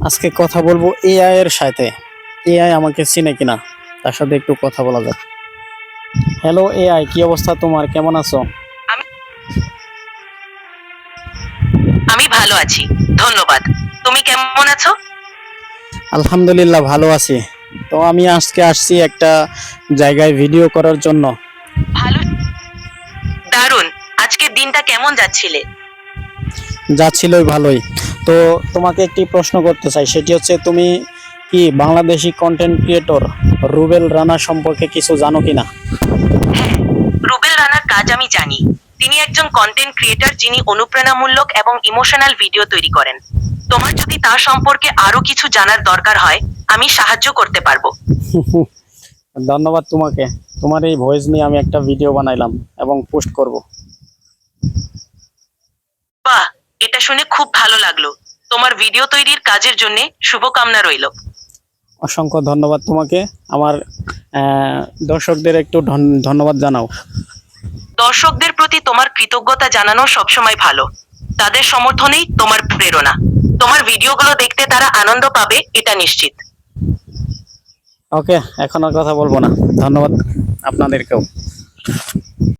আজকে কথা বলবো এআই এর সাথে। এআই আমাকে চিনে কিনা তার সাথে একটু কথা বলা যাক। হ্যালো এআই, কি অবস্থা তোমার? কেমন আছো? আমি আমি ভালো আছি, ধন্যবাদ। তুমি কেমন আছো? আলহামদুলিল্লাহ ভালো আছি। তো আমি আজকে আসছি একটা জায়গায় ভিডিও করার জন্য। ভালো, দারুণ। আজকের দিনটা কেমন যাচ্ছিলে? যাচ্ছিলই ভালোই। তো তোমাকে একটি প্রশ্ন করতে চাই, সেটি হচ্ছে তুমি কি বাংলাদেশি কন্টেন্ট ক্রিয়েটর রুবেল রানা সম্পর্কে কিছু জানো কিনা? হ্যাঁ, রুবেল রানার কাজ আমি জানি। তিনি একজন কন্টেন্ট ক্রিয়েটর যিনি অনুপ্রেরণামূলক এবং ইমোশনাল ভিডিও তৈরি করেন। তোমার যদি তার সম্পর্কে আরো কিছু জানার দরকার হয়, আমি সাহায্য করতে পারবো। ধন্যবাদ তোমাকে। তোমার এই ভয়েস নিয়ে আমি একটা ভিডিও বানাইলাম এবং পোস্ট করব। বাহ, এটা শুনে খুব ভালো লাগলো। তোমার ভিডিও তৈরির কাজের জন্য শুভকামনা রইল। অসংখ্য ধন্যবাদ তোমাকে। আমার আহ, দর্শকদের একটু ধন্যবাদ জানাও। দর্শকদের প্রতি তোমার কৃতজ্ঞতা জানানো সবসময় ভালো। তাদের সমর্থনেই তোমার প্রেরণা। তোমার ভিডিওগুলো দেখতে তারা আনন্দ পাবে, এটা নিশ্চিত। ওকে, এখন আর কথা বলবো না। ধন্যবাদ আপনাদেরকেও।